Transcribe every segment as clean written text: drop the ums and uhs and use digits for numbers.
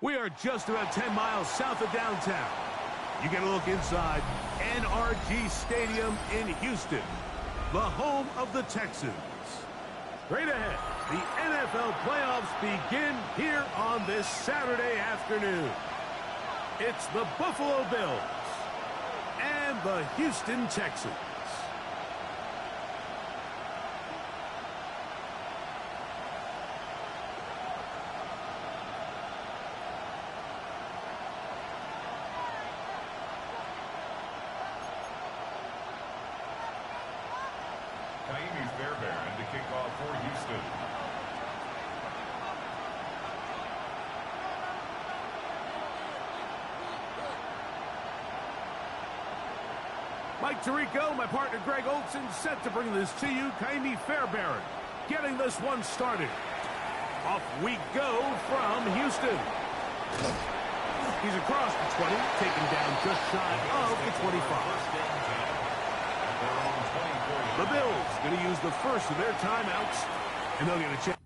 We are just about 10 miles south of downtown. You get a look inside NRG Stadium in Houston, the home of the Texans. Straight ahead, the NFL playoffs begin here on this Saturday afternoon. It's the Buffalo Bills and the Houston Texans. To kick off for Houston. Mike Tirico, my partner Greg Olson, set to bring this to you. Kaimi Fairbairn getting this one started. Off we go from Houston. He's across the 20, taken down just shy of the 25. The Bills going to use the first of their timeouts, and they'll get a chance.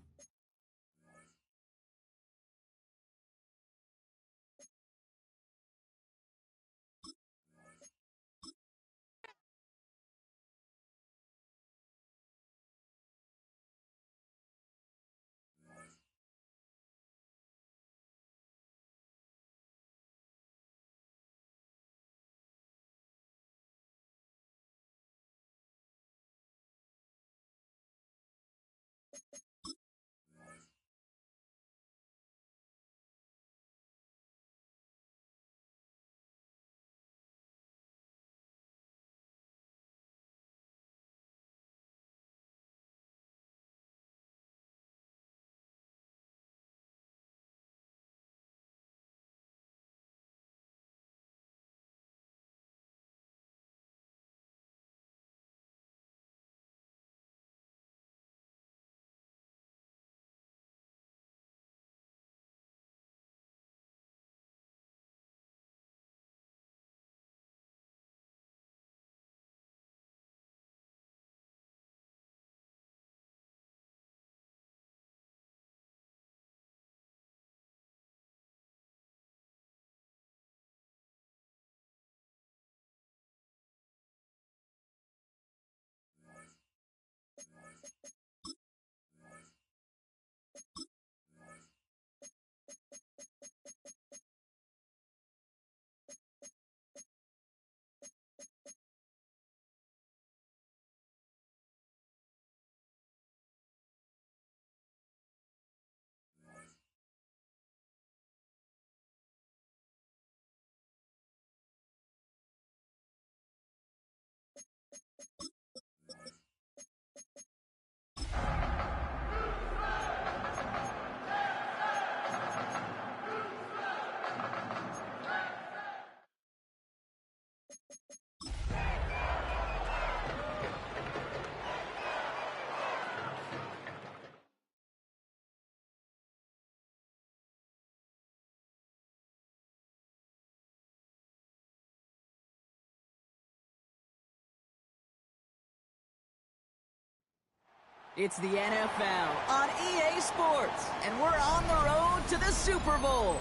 It's the NFL on EA Sports, and we're on the road to the Super Bowl.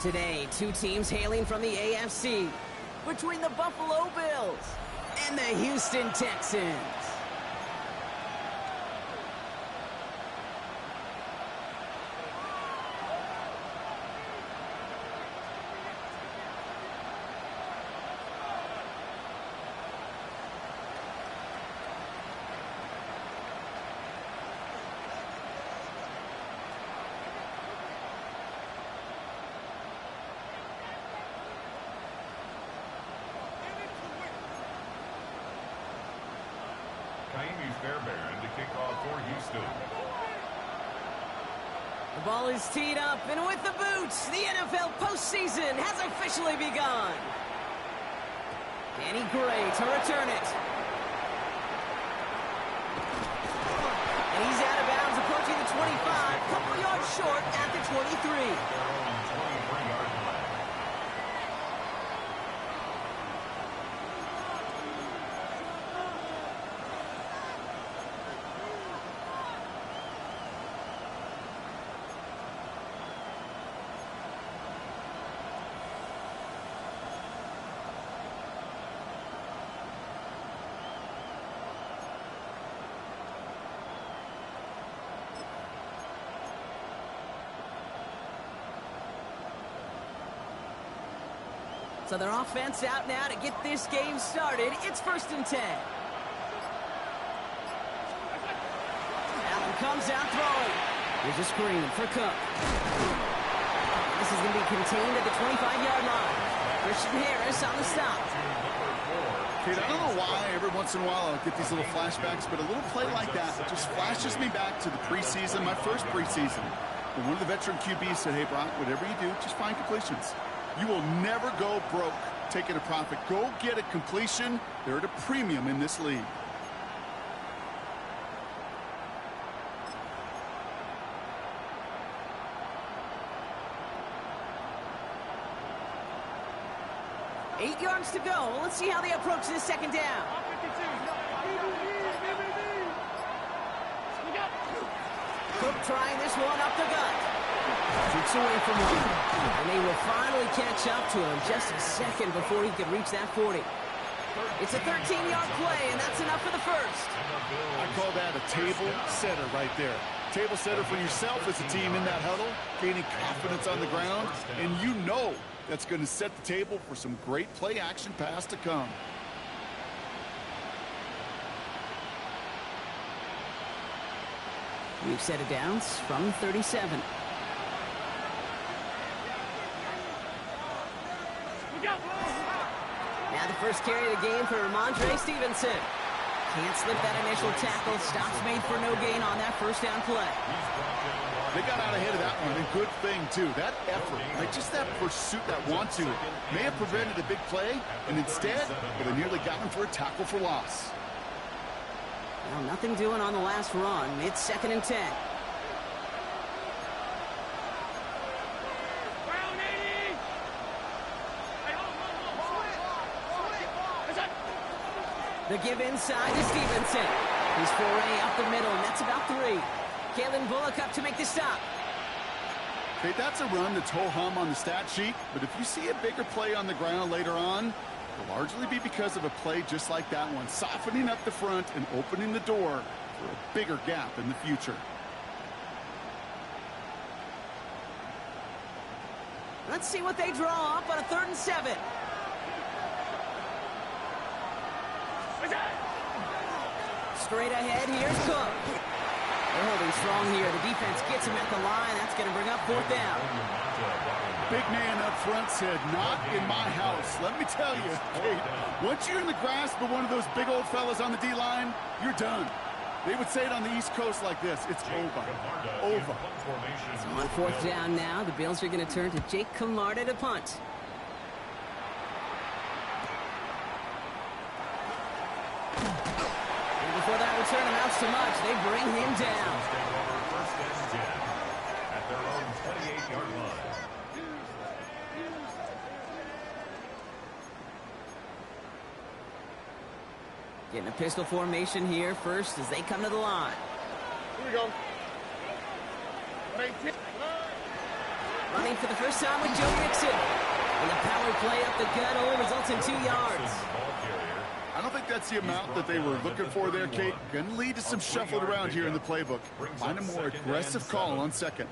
Today, two teams hailing from the AFC, between the Buffalo Bills and the Houston Texans. Fairbairn to kick off for Houston. The ball is teed up, and with the boots, the NFL postseason has officially begun. Danny Gray to return it. And he's out of bounds, approaching the 25, couple yards short at the 23. So their offense out now to get this game started. It's 1st and 10. Allen comes out throwing. Here's a screen for Cook. This is going to be contained at the 25-yard line. Christian Harris on the stop. Kate, I don't know why every once in a while I'll get these little flashbacks, but a little play like that just flashes me back to the preseason, my first preseason. When one of the veteran QBs said, hey, Brock, whatever you do, just find completions. You will never go broke taking a profit. Go get a completion. They're at a premium in this league. Eight yards to go. Let's see how they approach this second down. Cook trying this one up the gut. Shoots away from one. And they will finally catch up to him just a second before he could reach that 40. It's a 13-yard play, and that's enough for the first. I call that a table setter right there. Table setter for yourself as a team in that huddle, gaining confidence on the ground, and you know that's going to set the table for some great play action pass to come. We've set it downs from 37. Now the first carry of the game for Ramondre Stevenson. Can't slip that initial tackle. Stops made for no gain on that first down play. They got out ahead of that one, and good thing, too. That effort, like just that pursuit, that want-to, may have prevented a big play, and instead, they nearly got him for a tackle for loss. Well, nothing doing on the last run. It's 2nd and 10. The give inside to Stevenson. He's foray up the middle, and that's about 3. Kalen Bullock up to make the stop. Okay, that's a run that's ho-hum on the stat sheet, but if you see a bigger play on the ground later on, it'll largely be because of a play just like that one, softening up the front and opening the door for a bigger gap in the future. Let's see what they draw up on a 3rd and 7. Straight ahead, here's Cook. They're holding strong here. The defense gets him at the line. That's going to bring up 4th down. Big man up front said, not in my house. Let me tell you, Kate, once you're in the grasp of one of those big old fellas on the D-line, you're done. They would say it on the East Coast like this. It's over. Over. So on 4th down now, the Bills are going to turn to Jake Camarda to punt. Before that return amounts to much, they bring him down. First and 10 at their own 28-yard line. Getting a pistol formation here first as they come to the line. Here we go. Running for the first time with Joe Mixon. And the power play up the gut only results in 2 yards. I don't think that's the amount that they were looking for there, Kate. Going to lead to some shuffling around here in the playbook. Find a more aggressive call on 2nd.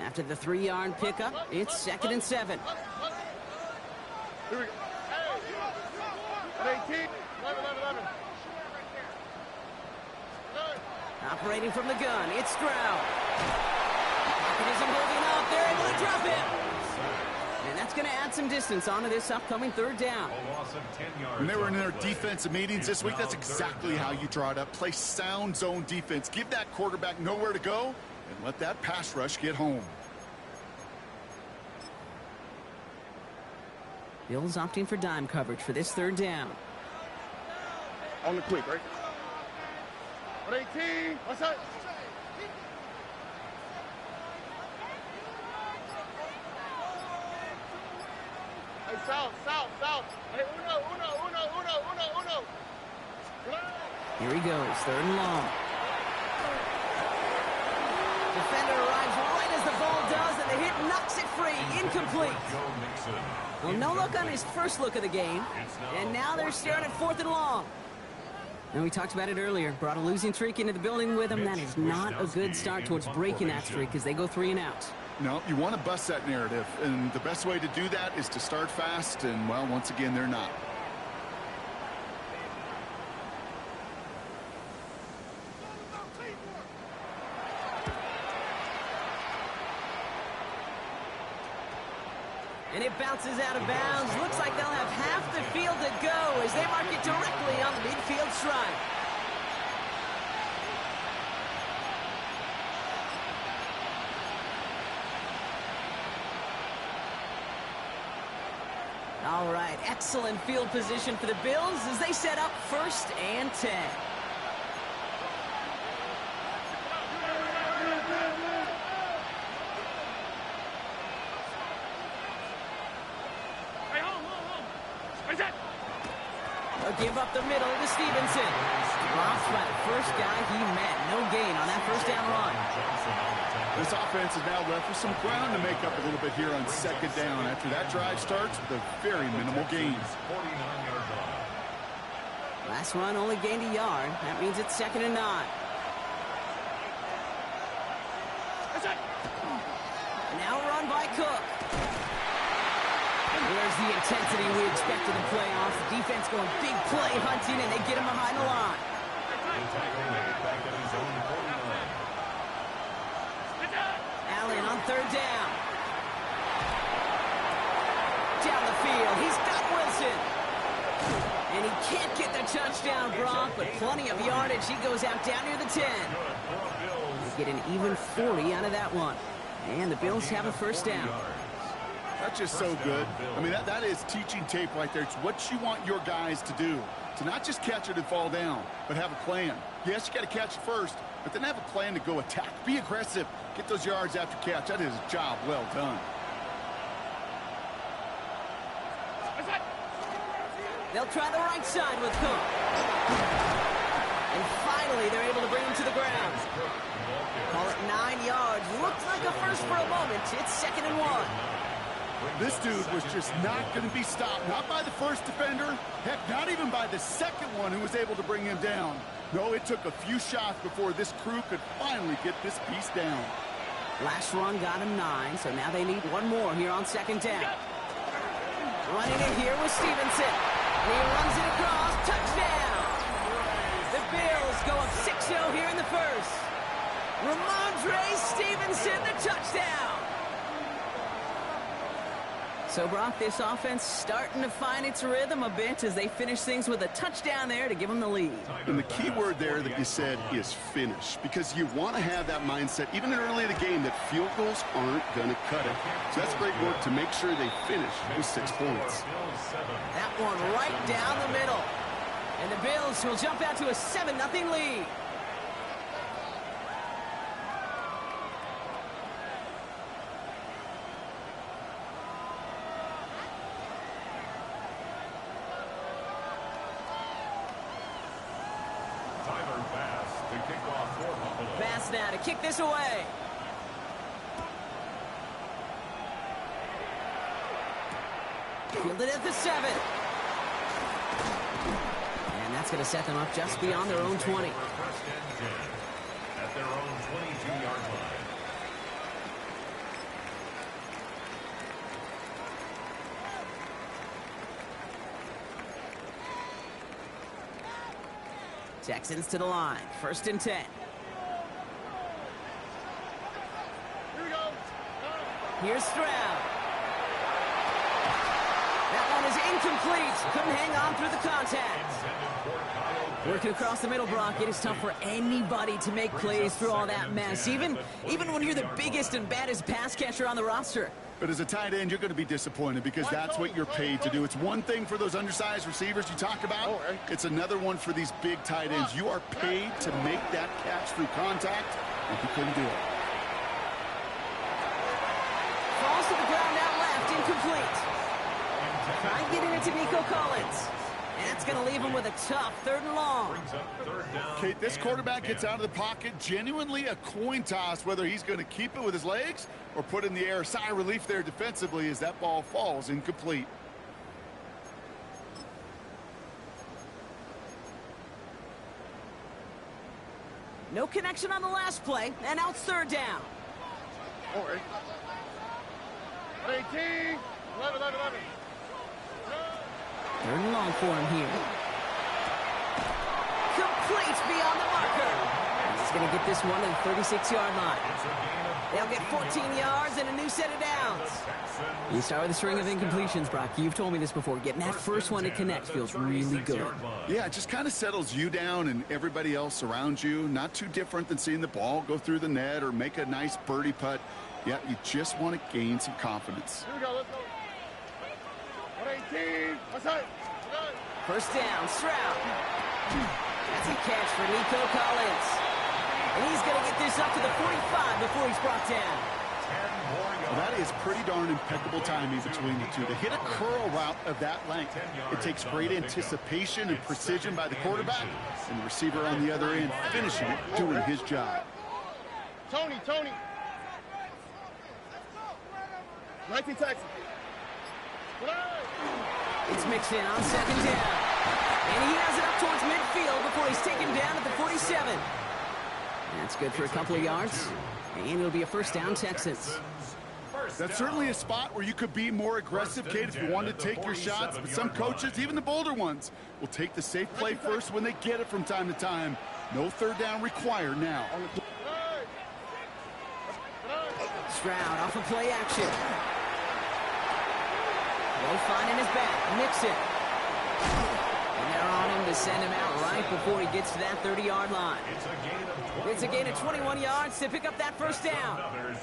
After the 3-yard pickup, it's 2nd and 7. Here we go. Hey, 18. 11. Operating from the gun, it's Stroud. Pocket isn't holding up. They're able to drop it. And that's going to add some distance onto this upcoming 3rd down. A loss of 10 yards. When they were in their defensive meetings this week, that's exactly how you draw it up. Play sound zone defense. Give that quarterback nowhere to go, and let that pass rush get home. Bills opting for dime coverage for this 3rd down. On the quick, right? 18. What's up? Hey, south. Hey, uno. Here he goes, 3rd and long. Defender arrives right as the ball does, and the hit knocks it free. Incomplete. Well, no look on his first look of the game, and now they're staring at 4th and long. And we talked about it earlier. Brought a losing streak into the building with him. That is not a good start towards breaking that streak as they go 3 and out. No, you want to bust that narrative. And the best way to do that is to start fast. And, well, once again, they're not. And it bounces out of bounds. Looks like they'll have half the field to go as they mark it directly on the midfield stripe. All right, excellent field position for the Bills as they set up 1st and 10. Give up the middle to Stevenson. Lost by the first guy he met. No gain on that first down run. This offense is now left with some ground to make up a little bit here on 2nd down after that drive starts with a very minimal gain. Last run only gained a yard. That means it's 2nd and 9. Now run by Cook. Where's the intensity we expect in the playoffs? The defense going big play hunting, and they get him behind the line. Allen on 3rd down. Down the field, he's got Wilson. And he can't get the touchdown, Brock, but plenty of yardage. He goes out down near the 10. They get an even 40 out of that one. And the Bills have a 1st down. That's just so good. I mean, that is teaching tape right there. It's what you want your guys to do. To not just catch it and fall down, but have a plan. Yes, you got to catch it first, but then have a plan to go attack. Be aggressive. Get those yards after catch. That is a job well done. They'll try the right side with Cook. And finally, they're able to bring him to the ground. Call it 9 yards. Looks like a first for a moment. It's 2nd and 1. This dude was just not going to be stopped. Not by the first defender. Heck, not even by the second one who was able to bring him down. No, it took a few shots before this crew could finally get this piece down. Last run got him 9, so now they need one more here on 2nd down. Running it here with Stevenson. And he runs it across. Touchdown! The Bills go up 6-0 here in the first. Ramondre Stevenson, the touchdown! So, Brock, this offense starting to find its rhythm a bit as they finish things with a touchdown there to give them the lead. And the key word there that you said is finish, because you want to have that mindset, even early in the game, that field goals aren't going to cut it. So that's great work to make sure they finish with 6 points. That one right down the middle. And the Bills will jump out to a 7-0 lead. Bass now to kick this away. Fielded at the 7. And that's going to set them up just beyond their own 20. At their own 22-yard line. Texans to the line. 1st and 10. Here we go. Here's Stroud. That one is incomplete. Couldn't hang on through the contact. Working across the middle, Brock. It is tough for anybody to make plays through all that mess, even when you're the biggest and baddest pass catcher on the roster. But as a tight end, you're going to be disappointed because that's what you're paid to do. It's one thing for those undersized receivers you talk about. It's another one for these big tight ends. You are paid to make that catch through contact, and you couldn't do it. Falls to the ground out left, incomplete. Try getting it to Nico Collins. That's going to leave him with a tough 3rd and long. Kate, this quarterback gets out of the pocket, genuinely a coin toss, whether he's going to keep it with his legs or put it in the air. Sigh of relief there defensively as that ball falls incomplete. No connection on the last play, and now it's third down. All right. 18, 11. Third and long for him here. Complete beyond the marker. He's going to get this one to the 36-yard line. They'll get 14 yards and a new set of downs. You start with a string of incompletions, Brock. You've told me this before. Getting that first one to connect feels really good. Yeah, it just kind of settles you down and everybody else around you. Not too different than seeing the ball go through the net or make a nice birdie putt. Yeah, you just want to gain some confidence. Here we go, let's go. 118, what's that? First down, Stroud. That's a catch for Nico Collins. And he's going to get this up to the 45 before he's brought down. Well, that is pretty darn impeccable timing between the two. To hit a curl route of that length, it takes great anticipation and precision by the quarterback, and the receiver on the other end finishing it, doing his job. Tony. 19 Texans. It's mixed in on second down. And he has it up towards midfield before he's taken down at the 47. That's good for a couple of yards. And it'll be a first down, Texans. That's certainly a spot where you could be more aggressive, Kate, if you wanted to take your shots. But some coaches, even the bolder ones, will take the safe play first when they get it from time to time. No third down required now. Stroud off of play action. Low finding his back. Mixon. And they're on him to send him out right before he gets to that 30-yard line. It's a gain of 21 yards to pick up that first down.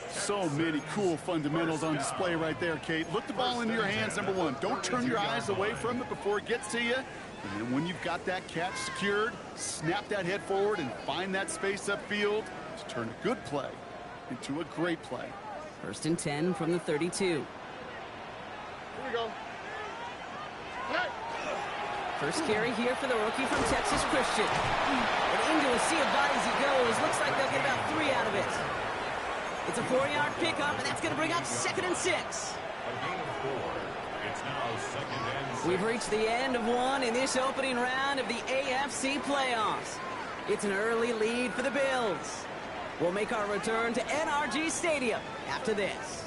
So many cool fundamentals on display right there, Kate. Look the ball into your hands, number one. Don't turn your eyes away from it before it gets to you. And then when you've got that catch secured, snap that head forward and find that space upfield to turn a good play into a great play. First and 10 from the 32. Here we go. Hey. First carry here for the rookie from Texas Christian. And into a sea of bodies he goes. Looks like they'll get about 3 out of it. It's a 4-yard pickup, and that's going to bring up 2nd and 6. A gain of 4. It's now 2nd and 6. We've reached the end of one in this opening round of the AFC playoffs. It's an early lead for the Bills. We'll make our return to NRG Stadium after this.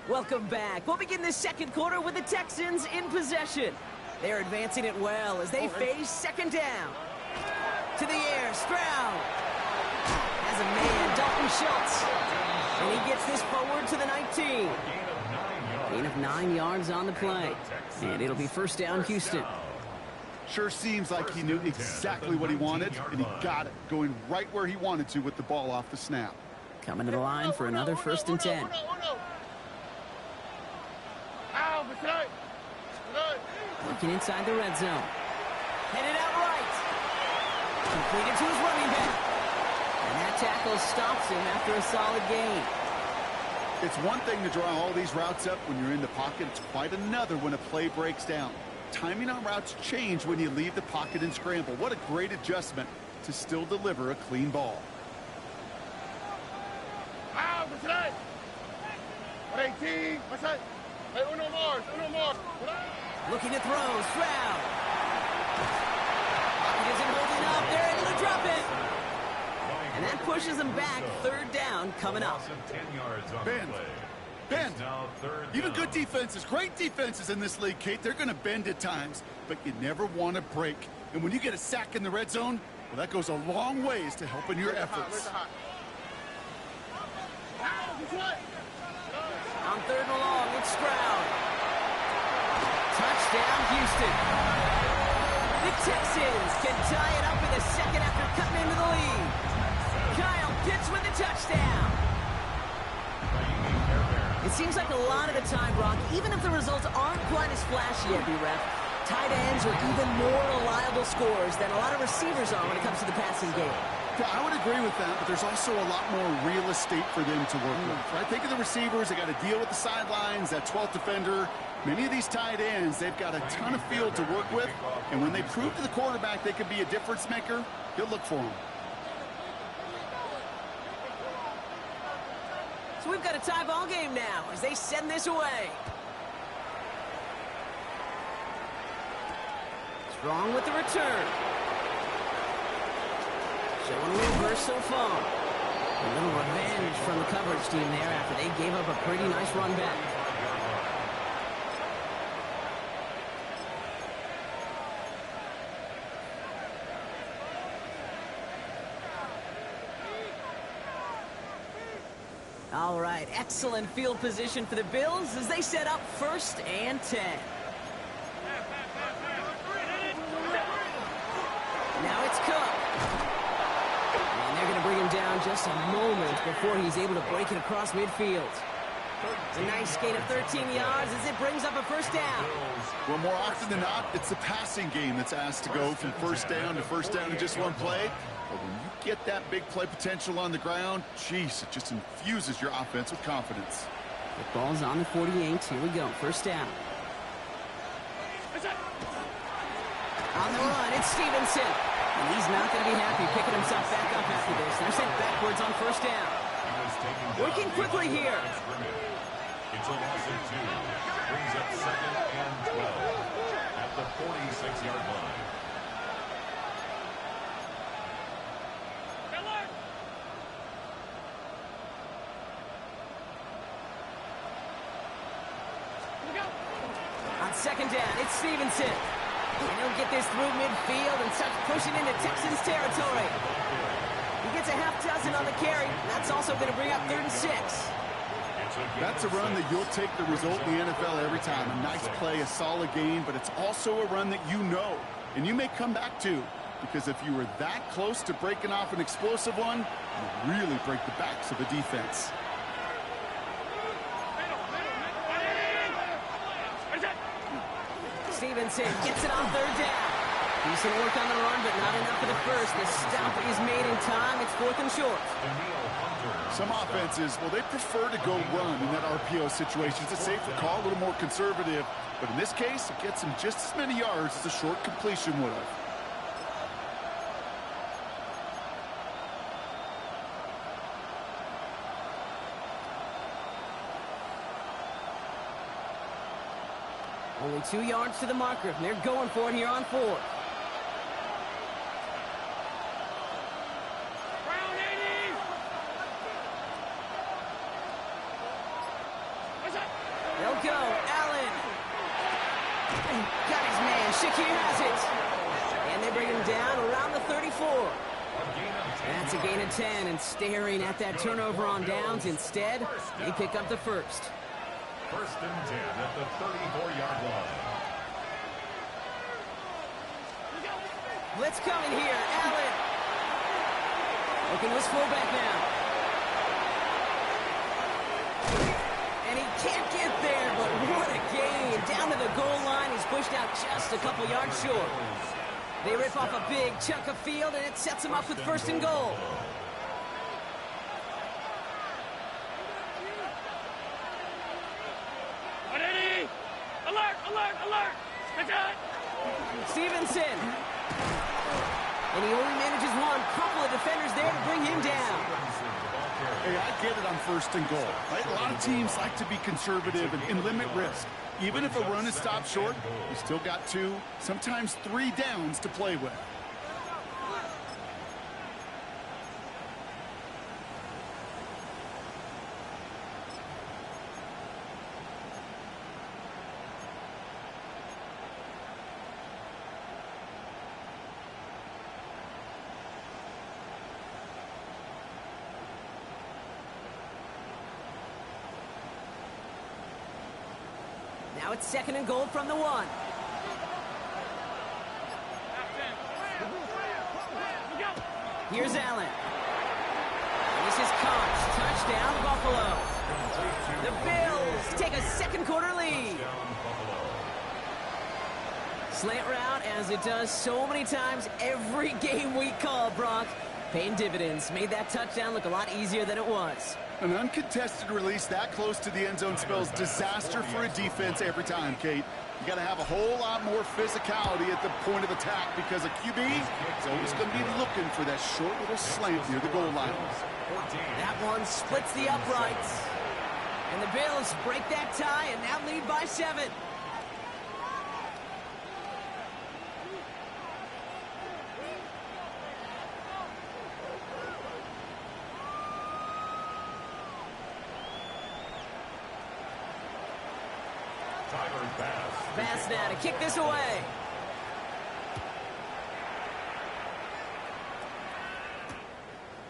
Welcome back. We'll begin this second quarter with the Texans in possession. They're advancing it well as they face second down. To the air, Stroud has a man, Dalton Schultz. And he gets this forward to the 19. Gain of 9 yards on the play. And it'll be first down, Houston. Sure seems like he knew exactly what he wanted, and he got it, going right where he wanted to with the ball off the snap. Coming to the line for another first and 10. Working inside the red zone. Headed out right. Completed to his running back. And that tackle stops him after a solid gain. It's one thing to draw all these routes up when you're in the pocket. It's quite another when a play breaks down. Timing on routes change when you leave the pocket and scramble. What a great adjustment to still deliver a clean ball. For today. 18, what's that? Hey, uno more. Looking to throw, Stroud. Pocket isn't holding up. They're able to drop it. And that pushes them back. Third down coming up. Bend. Even good defenses, great defenses in this league, Kate, they're going to bend at times, but you never want to break. And when you get a sack in the red zone, well, that goes a long ways to helping your efforts. On third and long, it's Stroud. Touchdown, Houston. The Texans can tie it up in the second after cutting into the lead. Kyle Pitts with the touchdown. It seems like a lot of the time, Brock, even if the results aren't quite as flashy at B-Ref, tight ends are even more reliable scorers than a lot of receivers are when it comes to the passing game. Yeah, I would agree with that, but there's also a lot more real estate for them to work with. Right? Think of the receivers. They got to deal with the sidelines, that 12th defender. Many of these tight ends, they've got a ton of field to work with, and when they prove to the quarterback they could be a difference maker, he'll look for them. So we've got a tie ball game now as they send this away. Strong with the return. Showing a little burst so far. A little revenge from the coverage team there after they gave up a pretty nice run back. All right, excellent field position for the Bills as they set up 1st and 10. Now it's Cook. And they're going to bring him down just a moment before he's able to break it across midfield. It's a nice gain of 13 yards as it brings up a 1st down. Well, more often than not, it's the passing game that's asked to go from 1st down to 1st down in just one play. But when you get that big play potential on the ground, geez, it just infuses your offense with confidence. The ball's on the 48. Here we go. 1st down. On the run, it's Stevenson. And he's not going to be happy picking himself back up after this. They're sent backwards on 1st down. Working quickly here. It's a loss of 2. Brings up 2nd and 12 at the 46-yard line. On 2nd down, it's Stevenson. And he'll get this through midfield and starts pushing into Texans territory. He gets a half dozen on the carry. And that's also going to bring up 3rd and 6. That's a run that you'll take the result in the NFL every time. A nice play, a solid game, but it's also a run that you know, and you may come back to, because if you were that close to breaking off an explosive one, you really break the backs of the defense. Stevenson gets it on 3rd down. Decent work on the run, but not enough for the first. The stop is made in time. It's 4th and short. Some offenses, well, they prefer to go run in that RPO situation. It's a safer call, a little more conservative. But in this case, it gets him just as many yards as a short completion would have. Only 2 yards to the marker. And they're going for it here on 4th. They'll go. Allen. Got his man. Shakir has it. And they bring him down around the 34. That's a gain of 10. And staring at that turnover on downs instead, they pick up the 1st. 1st and 10 at the 34-yard line. Blitz coming here. Allen. Looking to his fullback now. And he can't get there, but what a gain. Down to the goal line. He's pushed out just a couple yards short. They rip off a big chunk of field, and it sets him up with 1st and goal. Alert! Stevenson. And he only manages one. Couple of defenders there to bring him down. Hey, I get it on 1st and goal. Right? A lot of teams like to be conservative and limit risk. Even if a run is stopped short, you still got 2, sometimes 3 downs to play with. Now it's 2nd and goal from the 1. Here's Allen. This is Cox. Touchdown, Buffalo. The Bills take a 2nd quarter lead. Slant route, as it does so many times every game we call, Brock. Paying dividends. Made that touchdown look a lot easier than it was. An uncontested release that close to the end zone spells disaster for a defense every time, Kate. You got to have a whole lot more physicality at the point of attack because a QB is always going to be looking for that short little slant near the goal line. That one splits the uprights. And the Bills break that tie and now lead by 7. Pass now to kick this away.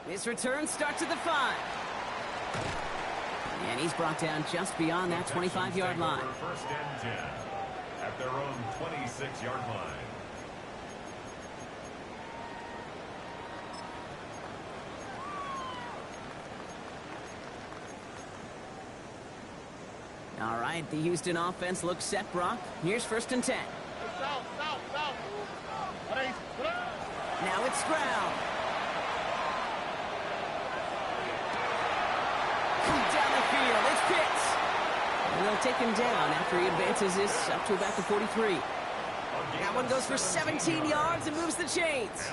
This return starts at the 5. And he's brought down just beyond that 25-yard line. First and 10 at their own 26-yard line. All right, the Houston offense looks set, Brock. Here's first and 10. South. Now it's Stroud. Down the field, it's Pitts. And they'll take him down after he advances this up to about the 43. That one goes for 17 yards and moves the chains.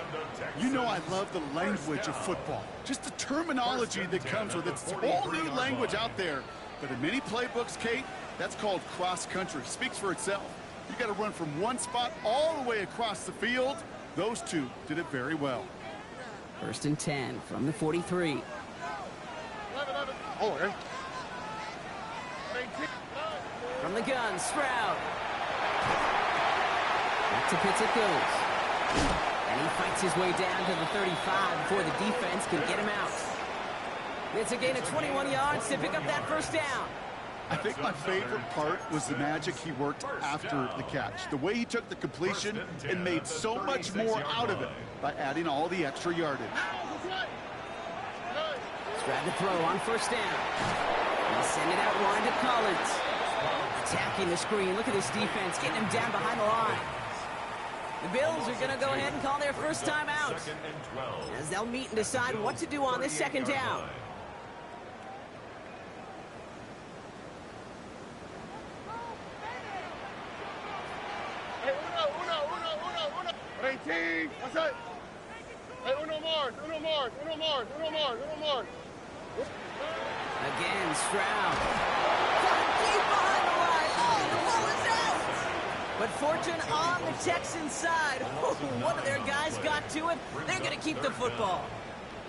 You know I love the language of football. Just the terminology that comes with it. It's a whole new language out there. But in many playbooks, Kate, that's called cross-country. Speaks for itself. You got to run from one spot all the way across the field. Those two did it very well. First and 10 from the 43. Oh, hey. From the gun, Stroud. Back to Pitts it goes. And he fights his way down to the 35 before the defense can get him out. It's a gain of 21 yards to pick up that first down. I think my favorite part was the magic he worked after the catch. The way he took the completion and made so much more out of it by adding all the extra yardage. Stroud to throw on first down. And send it out wide to Collins. Attacking the screen. Look at this defense getting him down behind the line. The Bills are going to go ahead and call their first time out as they'll meet and decide what to do on this second down. That's it. Hey, uno more. Again, Stroud. Deep behind the line. Oh, the ball is out. But fortune on the Texans side. One of their guys got to it. They're going to keep the football.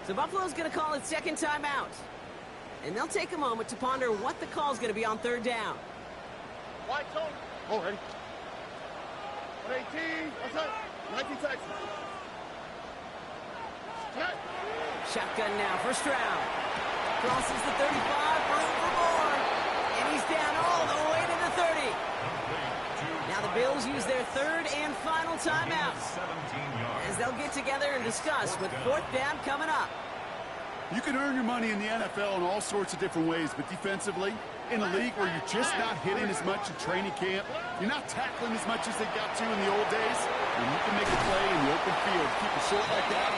So Buffalo's going to call it second timeout. And they'll take a moment to ponder what the call is going to be on third down. White Tony. Oh, ready. 18. That's it. 19 Texans. Shotgun now for Stroud. Crosses the 35, room for more. And he's down all the way to the 30. Now the Bills use their third and final timeout as they'll get together and discuss with fourth down coming up. You can earn your money in the NFL in all sorts of different ways, but defensively, in a league where you're just not hitting as much in training camp, you're not tackling as much as they got to in the old days, and you can make a play in the open field, keep it short like that,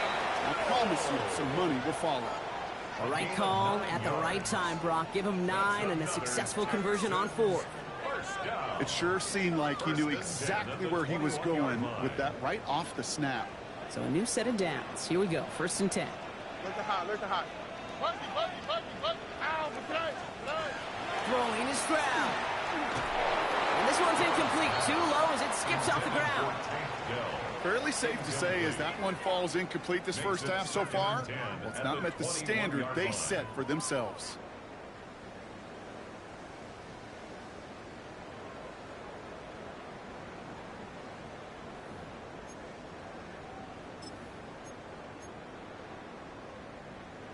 I promise you some money will follow. The right call at the right time, Brock. Give him 9 and a successful conversion on 4. It sure seemed like he knew exactly where he was going with that right off the snap. So a new set of downs. Here we go. First and 10. Look the high. Buddy. Ow, Throwing is Stroud. And this one's incomplete. Too low as it skips off the ground. Fairly safe to say as that one falls incomplete this first half so far, well, it's not met the standard they set for themselves.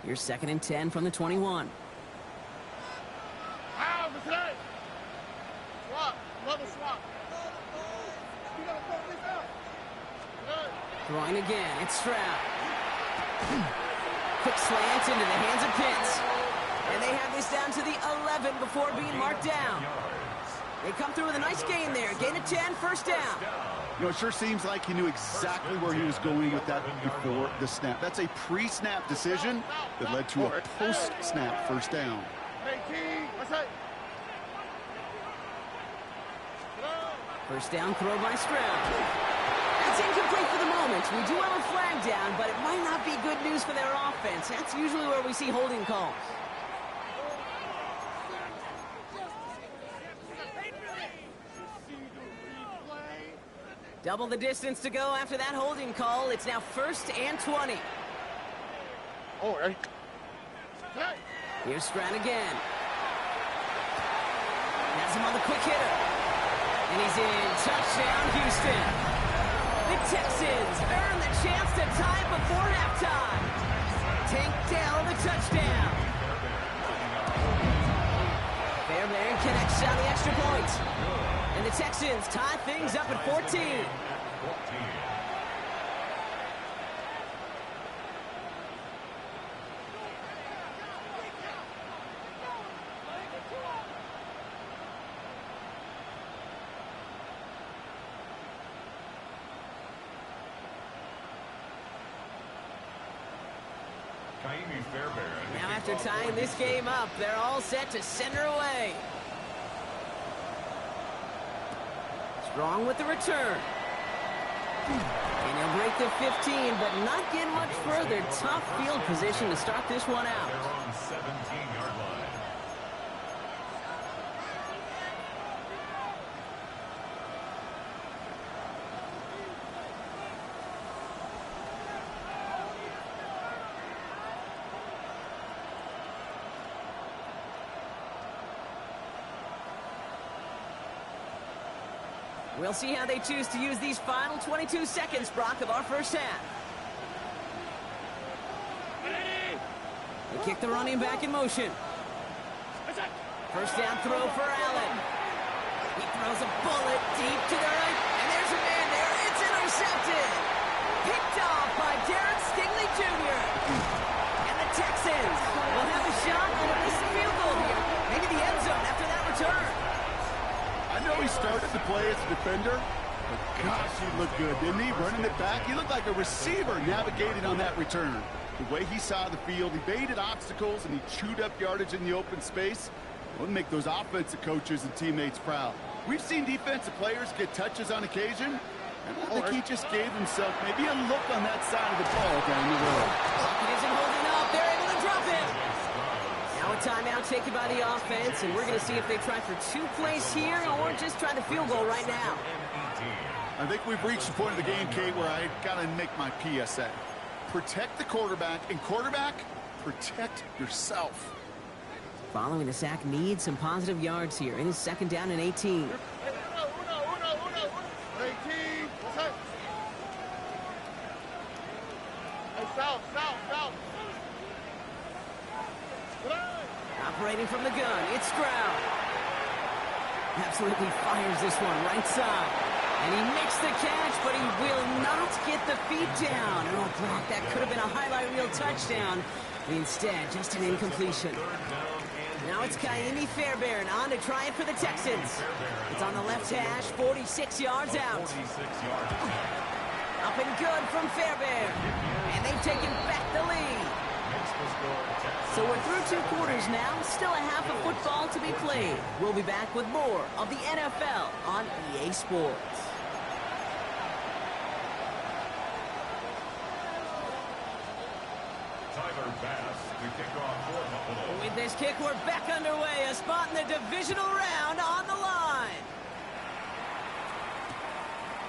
Here's second and 10 from the 21. Ow, the today. Swap. Another swap. You gotta throw this out. Throwing again. It's Stroud. Quick slant into the hands of Pitts. And they have this down to the 11 before being marked down. They come through with a nice gain there. Gain of 10, first down. You know, it sure seems like he knew exactly where he was going with that before the snap. That's a pre-snap decision that led to a post-snap first down. First down throw by Stroud. That's incomplete for the moment. We do have a flag down, but it might not be good news for their offense. That's usually where we see holding calls. Double the distance to go after that holding call. It's now 1st and 20. Oh, hey. Here's Stroud again. Has him on the quick hitter. And he's in. Touchdown, Houston. The Texans earn the chance to tie before halftime. Tank Dell the touchdown. Fairbairn connects on the extra point. And the Texans tie things up at 14. Now after tying this game up, they're all set to send her away. Strong with the return. And he'll break the 15, but not get much further. Tough field position to start this one out. They're on 17-yard line. We'll see how they choose to use these final 22 seconds, Brock, of our first half. They kick the running back in motion. First down throw for Allen. He throws a bullet deep to the right, and there's a man there. It's intercepted. Picked off by Derek Stingley Jr. And the Texans will have a shot at a missed field goal here. Maybe the end zone after that return. I know he started to play as a defender, but gosh, he looked good, didn't he? Running it back, he looked like a receiver navigating on that return. The way he saw the field, he baited obstacles, and he chewed up yardage in the open space. Would make those offensive coaches and teammates proud. We've seen defensive players get touches on occasion, and I think he just gave himself maybe a look on that side of the ball down the road. Pocket isn't holding up. They're able to drop it. Now a timeout taken by the offense, and we're going to see if they try for 2 plays here or just try the field goal right now. I think we've reached the point of the game, Kate, where I got to make my PSA. Protect the quarterback, and quarterback, protect yourself. Following the sack needs some positive yards here. It is 2nd down and 18. 18. Hey, south. Operating from the gun, it's Stroud. Absolutely fires this one right side. And he makes the catch, but he will not get the feet down. Oh, Brock, that could have been a highlight reel touchdown. Instead, just an incompletion. Now it's Kaimi Fairbairn on to try it for the Texans. It's on the left hash, 46 yards out. Up and good from Fairbairn. And they've taken back the lead. So we're through 2 quarters now. Still a half of football to be played. We'll be back with more of the NFL on EA Sports. With this kick, we're back underway. A spot in the divisional round on the line.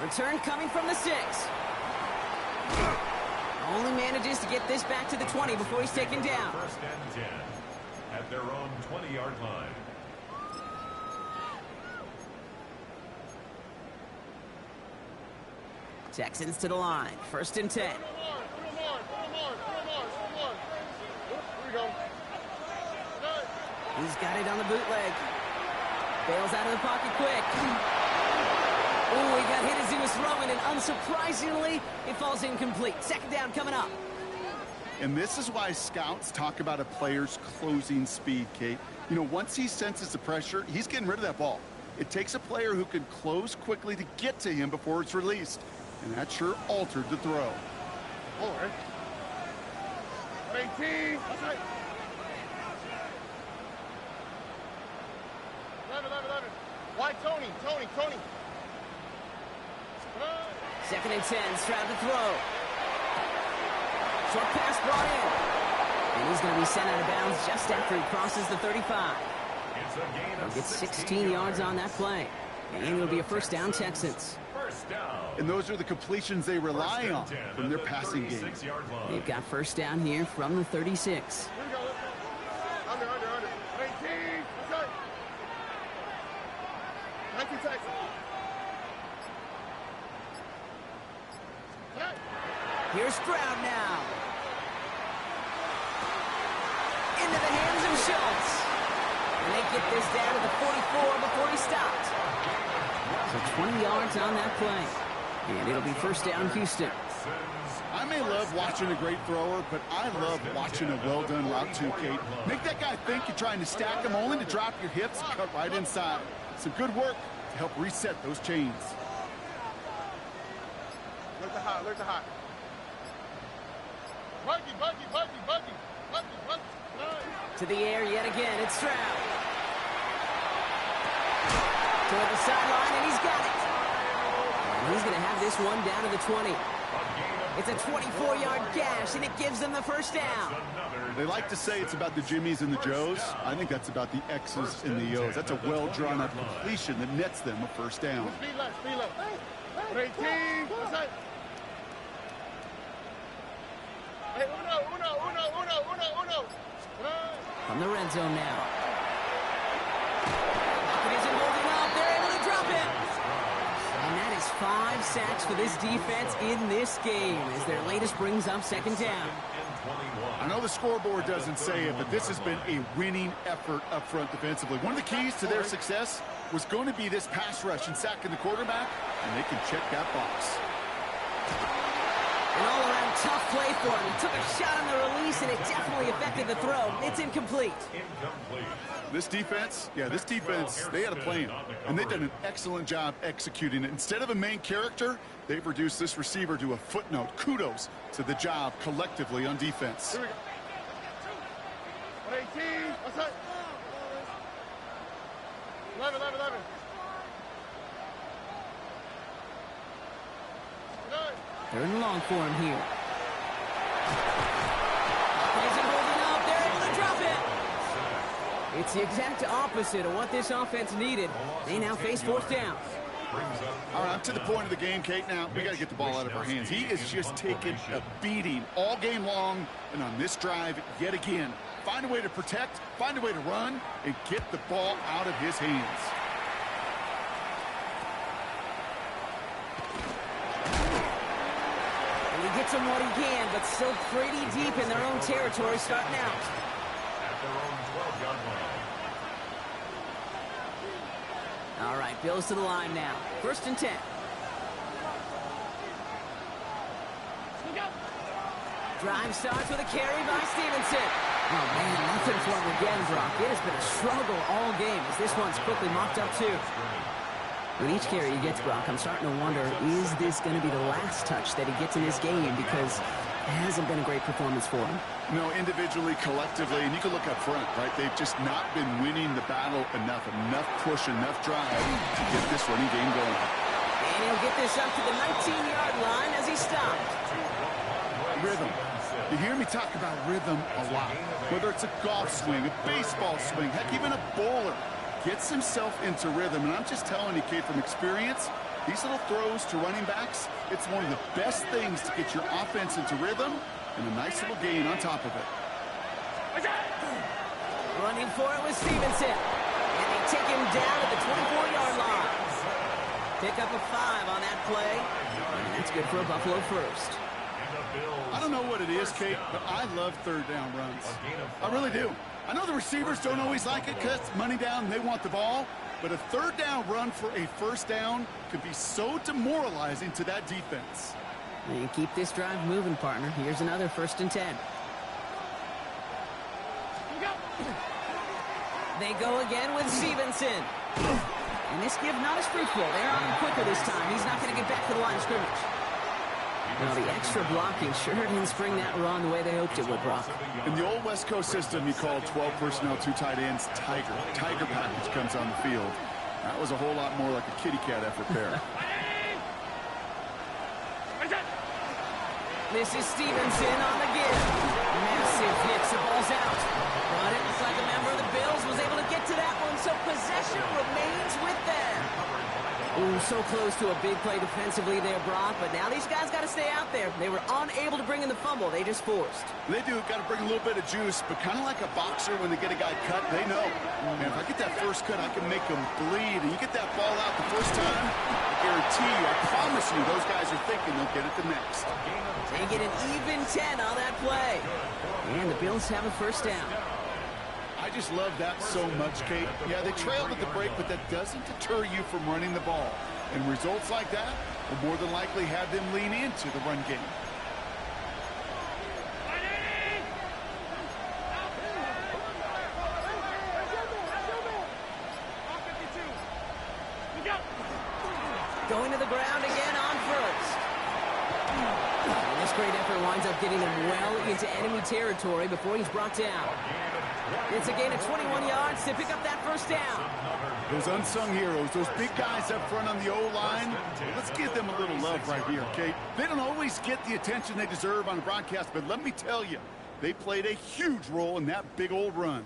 Return coming from the 6. Only manages to get this back to the 20 before he's taken down. 1st and 10 at their own 20-yard line. Texans to the line. 1st and 10. He's got it on the bootleg. Bails out of the pocket quick. Oh, he got hit as he was throwing, and unsurprisingly, it falls incomplete. 2nd down coming up. And this is why scouts talk about a player's closing speed, Kate. You know, once he senses the pressure, he's getting rid of that ball. It takes a player who can close quickly to get to him before it's released. And that sure altered the throw. All right. 18. That's right. 11. Why Tony? Second and 10, Stroud to throw. Short pass brought in. And he's going to be sent out of bounds just after he crosses the 35. He'll get 16 yards on that play. And it'll be a first down, Texans. And those are the completions they rely on from their passing game. They've got first down here from the 36. Here we go. Under. 18. That's right. 19 Texans. Here's Stroud now. Into the hands of Schultz. And they get this down to the 44 before he stops. So 20 yards on that play. And it'll be first down, Houston. I may love watching a great thrower, but I love watching a well-done route too, Kate. Make that guy think you're trying to stack him, only to drop your hips and cut right inside. Some good work to help reset those chains. Look the hot. Buggy. To the air yet again, it's Stroud. Toward the sideline, and he's got it. And he's going to have this one down to the 20. It's a 24-yard gash, and it gives them the first down. They like to say it's about the Jimmies and the Joes. I think that's about the X's and the O's. That's a well-drawn-up completion that nets them a first down. Speed low. 18. That's right. Hey, uno. From the red zone now. Pocket isn't holding up. They're able to drop it. And that is 5 sacks for this defense in this game as their latest brings up second down. I know the scoreboard doesn't say it, but this has been a winning effort up front defensively. One of the keys to their success was going to be this pass rush and sacking the quarterback, and they can check that box. An all-around tough play for him. He took a shot on the release, and it definitely affected the throw. It's incomplete. This defense, they had a plan, and they've done an excellent job executing it. Instead of a main character, they've reduced this receiver to a footnote. Kudos to the job collectively on defense. Here we go. 18. What's that? 11. 3rd and long for him here. Isn't holding up. They're able to drop it. It's the exact opposite of what this offense needed. They now face fourth down. All right, I'm to the point of the game, Kate. Now, we got to get the ball out of our hands. He is just taking a beating all game long, and on this drive, yet again, find a way to protect, find a way to run, and get the ball out of his hands. He gets him what he can, but still pretty deep in their own territory starting out. At their own 12-yard line. All right, Bills to the line now. 1st and 10. Drive starts with a carry by Stevenson. Oh, man, nothing for him again, Brock. It has been a struggle all game as this one's quickly mopped up, too. With each carry he gets, Brock, I'm starting to wonder, is this going to be the last touch that he gets in this game? Because it hasn't been a great performance for him. No, individually, collectively, and you can look up front, right? They've just not been winning the battle enough push, enough drive to get this running game going. And he'll get this up to the 19-yard line as he stopped. Rhythm. You hear me talk about rhythm a lot. Whether it's a golf swing, a baseball swing, heck, even a bowler gets himself into rhythm. And I'm just telling you, Kate, from experience, these little throws to running backs, it's one of the best things to get your offense into rhythm and a nice little gain on top of it. Running for it with Stevenson. And they take him down at the 24-yard line. Pick up a 5 on that play. And it's good for a Buffalo first. I don't know what it is, Kate, but I love 3rd down runs. I really do. I know the receivers don't always like it because it's money down and they want the ball, but a 3rd down run for a first down could be so demoralizing to that defense. And keep this drive moving, partner. Here's another 1st and 10. They go again with Stevenson. And this give not as fruitful. They're on him quicker this time. He's not going to get back to the line of scrimmage. Well, the extra blocking sure didn't spring that run the way they hoped it would, Brock. In the old West Coast system, you called 12 personnel, 2 tight ends, Tiger. Tiger package comes on the field. That was a whole lot more like a kitty cat effort there. This is Stevenson on the give. Massive hits, the ball's out. But it looks like a member of the Bills was able to get to that one, so possession remains with them. Ooh, so close to a big play defensively there, Brock, but now these guys got to stay out there. They were unable to bring in the fumble. They just forced. They do. Got to bring a little bit of juice, but kind of like a boxer when they get a guy cut, they know. Man, if I get that first cut, I can make them bleed. And you get that ball out the first time, I guarantee you, I promise you, those guys are thinking they'll get it the next. They get an even 10 on that play. And the Bills have a first down. I just love that so much, Kate. Yeah, they trailed at the break, but that doesn't deter you from running the ball. And results like that will more than likely have them lean into the run game. Going to the ground again on first. And this great effort winds up getting him well into enemy territory before he's brought down. It's a gain of 21 yards to pick up that first down. Those unsung heroes, those big guys up front on the O-line, let's give them a little love right here, Kate. They don't always get the attention they deserve on the broadcast, but let me tell you, they played a huge role in that big old run.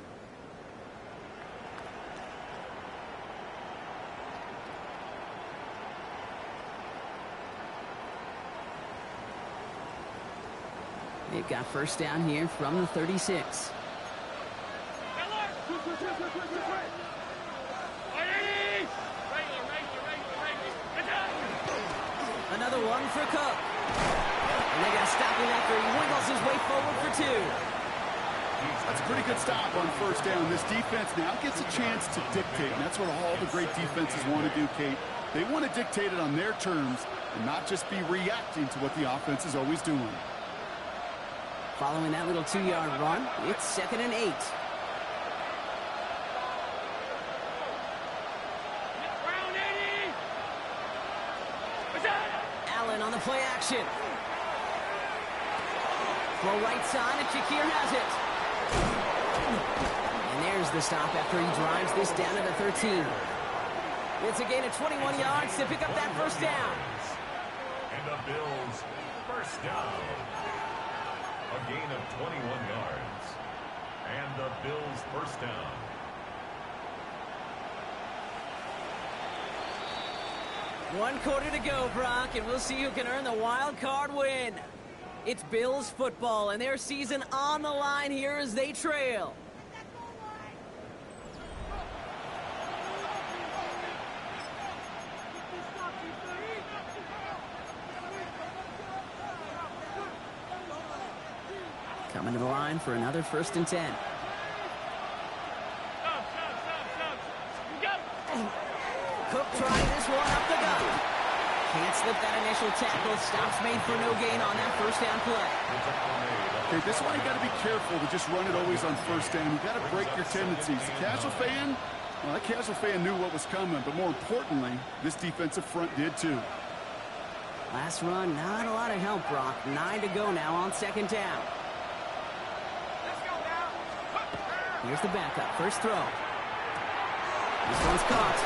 They've got first down here from the 36. Another one for Cook. And they got to stop him after he wiggles his way forward for 2. That's a pretty good stop on first down. This defense now gets a chance to dictate, and that's what all the great defenses want to do, Kate. They want to dictate it on their terms and not just be reacting to what the offense is always doing. Following that little 2-yard run, it's 2nd and 8. Allen on the play action. Throw right side, and Shakir has it. And there's the stop after he drives this down to the 13. It's a gain of 21 yards to pick up that first down. And the Bills first down. A gain of 21 yards. And the Bills first down. One quarter to go, Brock, and we'll see who can earn the wild card win. It's Bills football, and their season on the line here as they trail. Coming to the line for another 1st and 10. Cook trying this one up the gut. Can't slip that initial tackle. Stops made for no gain on that first down play. Okay, this is why you got to be careful to just run it always on first down. You got to break your tendencies. The casual fan, well, that casual fan knew what was coming, but more importantly, this defensive front did too. Last run, not a lot of help, Brock. 9 to go now on 2nd down. Here's the backup. First throw. This one's caught.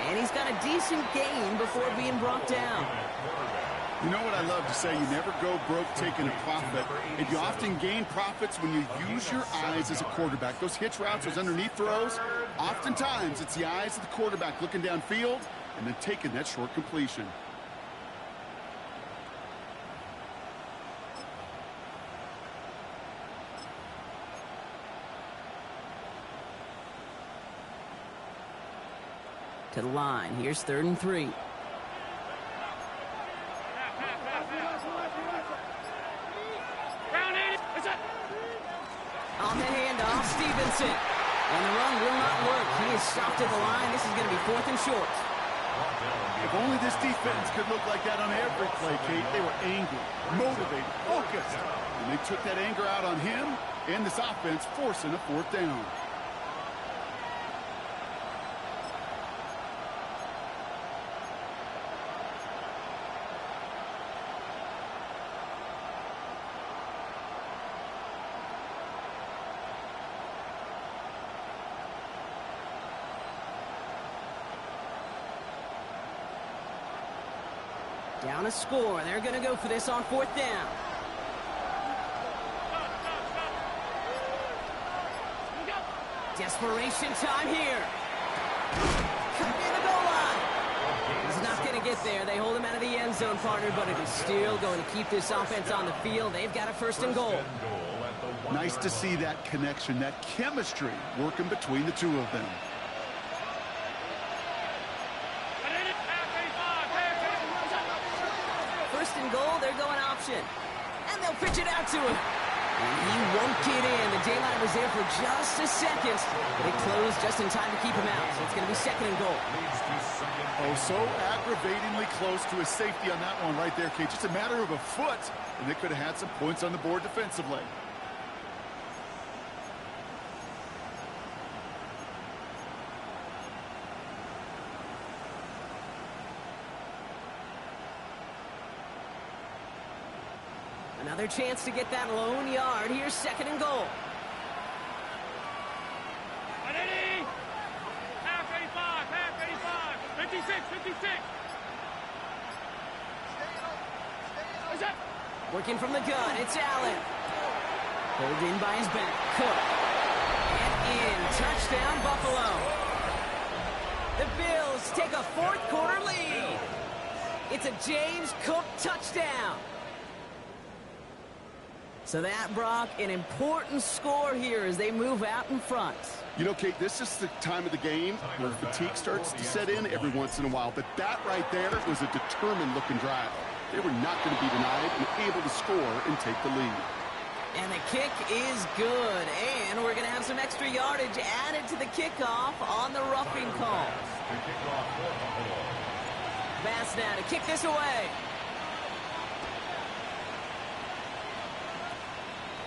And he's got a decent gain before being brought down. You know what I love to say? You never go broke taking a profit. And you often gain profits when you use your eyes as a quarterback. Those hitch routes, those underneath throws, oftentimes it's the eyes of the quarterback looking downfield and then taking that short completion. To the line. Here's 3rd and 3. On the handoff, Stevenson. And the run will not work. He is stopped at the line. This is going to be 4th and short. If only this defense could look like that on every play, Kate. They were angry, motivated, focused. And they took that anger out on him and this offense, forcing a 4th down. Down a score. They're going to go for this on 4th down. Desperation time here. Cut near the goal line. He's not going to get there. They hold him out of the end zone, partner, but it is still going to keep this offense on the field. They've got a 1st and goal. Nice to see that connection, that chemistry working between the two of them. First and goal, they're going option. And they'll pitch it out to him. And he won't get in. The daylight was there for just a second, but it closed just in time to keep him out. So it's going to be 2nd and goal. Oh, so aggravatingly close to a safety on that one right there, Kate. Just a matter of a foot, and they could have had some points on the board defensively. Another chance to get that lone yard. Here's 2nd and goal. Half 85, 56, 56. Working from the gun, it's Allen. Pulled in by his back. Cook. And in. Touchdown, Buffalo. The Bills take a 4th quarter lead. It's a James Cook touchdown. So that, Brock, an important score here as they move out in front. You know, Kate, this is the time of the game where fatigue starts to set in every once in a while. But that right there was a determined-looking drive. They were not going to be denied and able to score and take the lead. And the kick is good. And we're going to have some extra yardage added to the kickoff on the roughing call. Bass now to kick this away.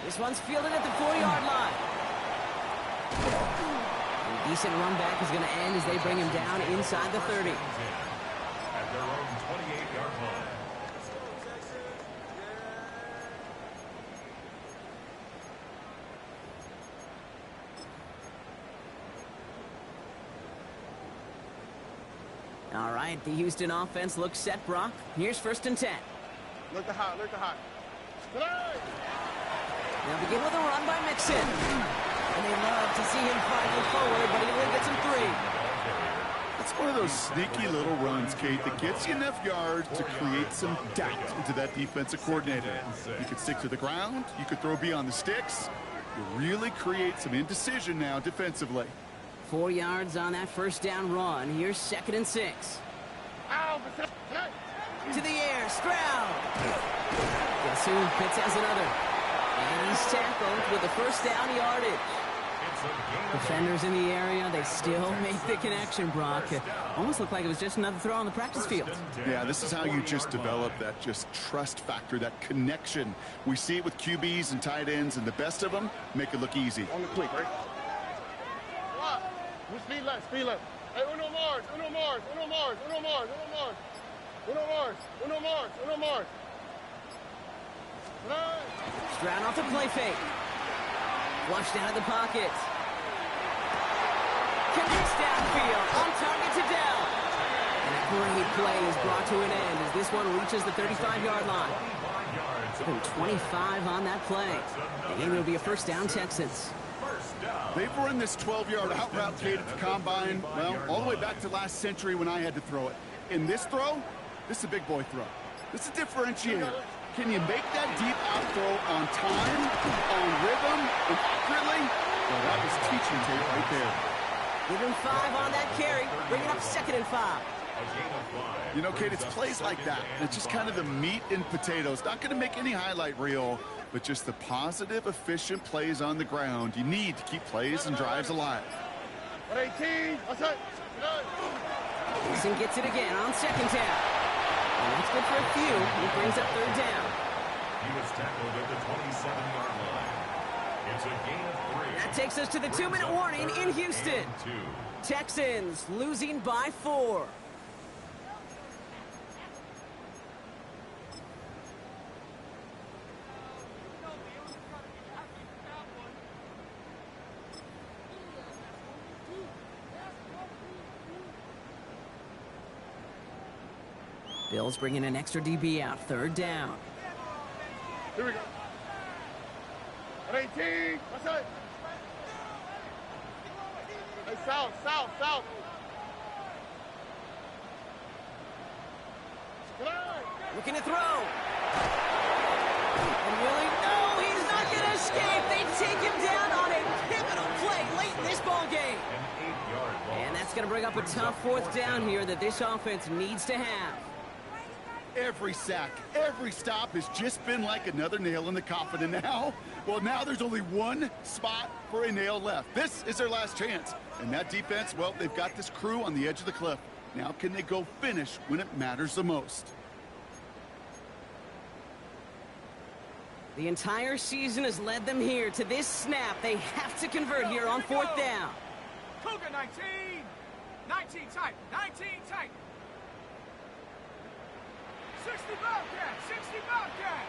This one's fielded at the 4-yard line. A decent run back is going to end as they bring him down inside the 30. At their own 28-yard line. All right, the Houston offense looks set, Brock. Here's 1st and 10. Look the hot, look the hot. They'll begin with a run by Mixon. And they love to see him fighting forward, but he only gets him 3. It's one of those sneaky little runs, Kate, that gets you enough yards to create some doubt into that defensive coordinator. You could stick to the ground. You could throw beyond the sticks. You really create some indecision now defensively. 4 yards on that 1st down run. Here's 2nd and 6. To the air, Stroud. Guess who? Pitts has another. And he's tackled with the 1st down yardage. Defenders in the area, they still make the connection, Brock. It almost looked like it was just another throw on the practice field. Yeah, this is how you just develop that just trust factor, that connection. We see it with QBs and tight ends, and the best of them make it look easy. On the quick, right? What? Speed left, speed left. Hey, uno Mars, uno Mars, uno Mars, uno Mars, uno Mars. Uno Mars, uno Mars, uno Mars. Stroud off the play fake. Flushed out of the pocket. Connects downfield. On target to Dell. And a great play is brought to an end as this one reaches the 35-yard line. From 25 on that play. The game will be a 1st down Texans. They've run this 12-yard out route, Kate, at the combine, well, all the way back to last century when I had to throw it. In this throw, this is a big boy throw. This is a differentiator. Can you make that deep out throw on time, on rhythm, and accurately? Well, that was teaching tape right there. Give him 5 on that carry. Bring it up 2nd and 5. You know, Kate, it's plays like that. It's just kind of the meat and potatoes. Not going to make any highlight reel, but just the positive, efficient plays on the ground. You need to keep plays and drives alive. 18, that's it. Wilson gets it again on 2nd down. And that's good for a few. He brings up 3rd down. He was tackled at the 27-yard line. It's a gain of 3. That takes us to the 2-minute warning in Houston. Texans losing by 4. Bills bringing an extra DB out. Third down. Here we go. At 18. What's that? Hey, south, south, south. Looking to throw. And Willie, no, he's not going to escape. They take him down on a pivotal play late in this ball game. And that's going to bring up a tough fourth down here that this offense needs to have. Every sack, every stop has just been like another nail in the coffin. And now, well, now there's only one spot for a nail left. This is their last chance. And that defense, well, they've got this crew on the edge of the cliff. Now can they go finish when it matters the most? The entire season has led them here to this snap. They have to convert here on fourth down. Cougar 19. 19 tight. 19 tight. 60 Bobcat. 60 Bobcat.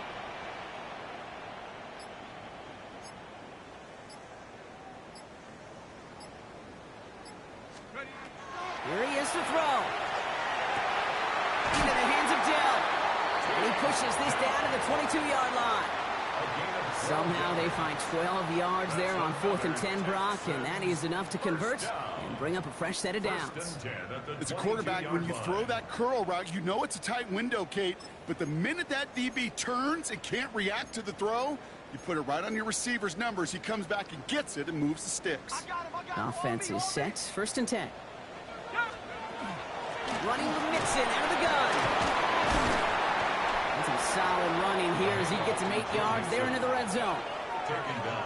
Ready? Here he is to throw. Into the hands of Dell. And he pushes this down to the 22-yard line. Somehow they find 12 yards there on 4th and 10, Brock, and that is enough to convert and bring up a fresh set of downs. As a quarterback, when you throw that curl route, you know it's a tight window, Kate, but the minute that DB turns and can't react to the throw, you put it right on your receiver's numbers. He comes back and gets it and moves the sticks. Offense is set. 1st and 10. Running with Mixon out of the gun. Some solid running here as he gets him 8 yards there into the red zone.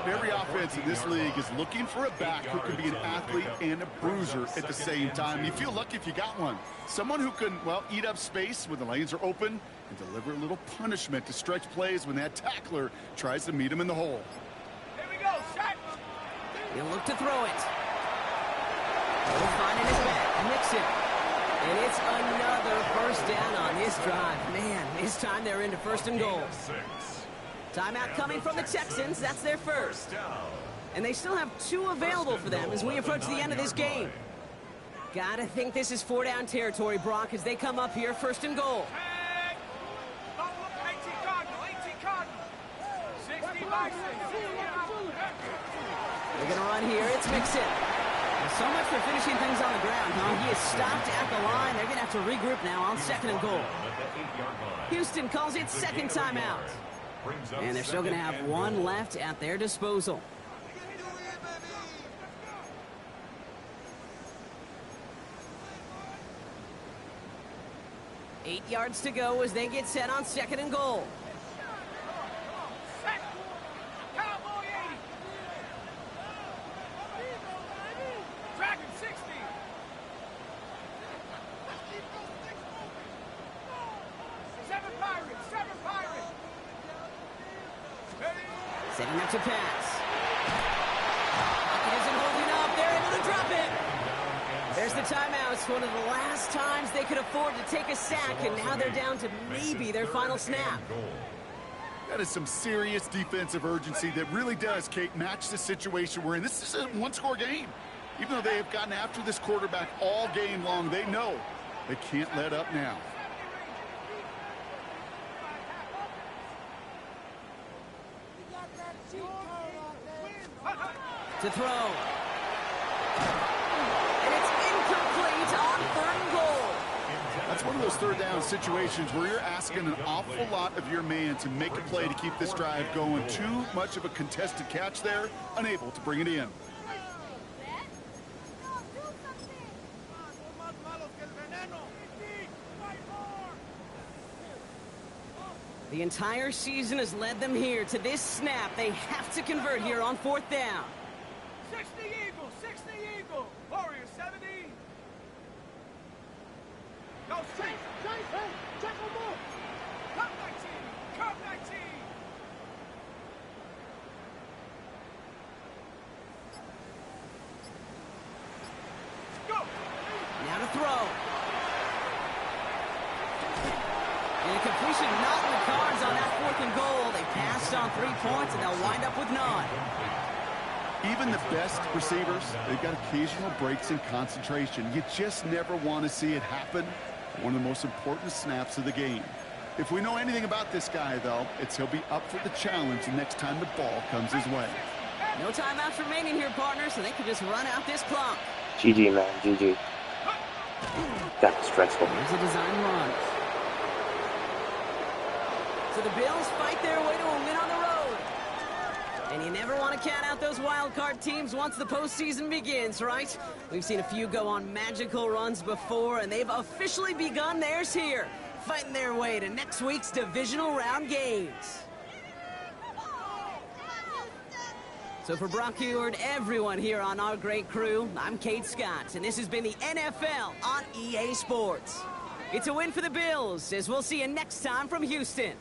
Every offense in this league is looking for a back who can be an athlete and a bruiser at the same time. You feel lucky if you got one. Someone who can, well, eat up space when the lanes are open and deliver a little punishment to stretch plays when that tackler tries to meet him in the hole. Here we go, set. He'll look to throw it. He'll find in his back. Mixon. And it's another first down on this drive. Man, this time they're into 1st and goal. Timeout coming from the Texans. That's their first. And they still have 2 available for them as we approach the end of this game. Gotta think this is 4-down territory, Brock, as they come up here 1st and goal. 18 Cardinal, 18 Cardinal. 60 Bison. They're gonna run here. It's Mixon. So much for finishing things on the ground, huh? He is stopped at the line. They're going to have to regroup now on 2nd and goal. Houston calls it 2nd timeout. And they're still going to have 1 left at their disposal. Eight yards to go as they get set on 2nd and goal. Cowboy 80. Dragon 60. Seven Pirates. Setting up to pass. Pocket isn't holding up. They're able to drop it. There's the timeout. It's one of the last times they could afford to take a sack, and now they're down to maybe their final snap. That is some serious defensive urgency that really does, Kate, match the situation we're in. This is a one-score game. Even though they have gotten after this quarterback all game long, they know they can't let up now. To throw. And it's incomplete on 3rd and goal. That's one of those 3rd down situations where you're asking an awful lot of your man to make a play to keep this drive going. Too much of a contested catch there, unable to bring it in. The entire season has led them here to this snap. They have to convert here on 4th down. 60 Eagles, 60 Eagles. Warrior 70. Go straight. Hey, check on ball. Cup 19. Go. Now to throw. And a completion not in the cards on that 4th and goal. They passed on 3 points, and they'll wind up with none. Even the best receivers, they've got occasional breaks in concentration. You just never want to see it happen. one of the most important snaps of the game. If we know anything about this guy, though, it's he'll be up for the challenge the next time the ball comes his way. No timeouts remaining here, partner, so they can just run out this clock. GG, man. GG. Got stressful. Here's a design run. So the Bills fight their way to a win on the road. And you never want to count out those wild card teams once the postseason begins, right? We've seen a few go on magical runs before, and they've officially begun theirs here, fighting their way to next week's divisional round games. So for Brock Heward, everyone here on our great crew, I'm Kate Scott, and this has been the NFL on EA Sports. It's a win for the Bills, as we'll see you next time from Houston.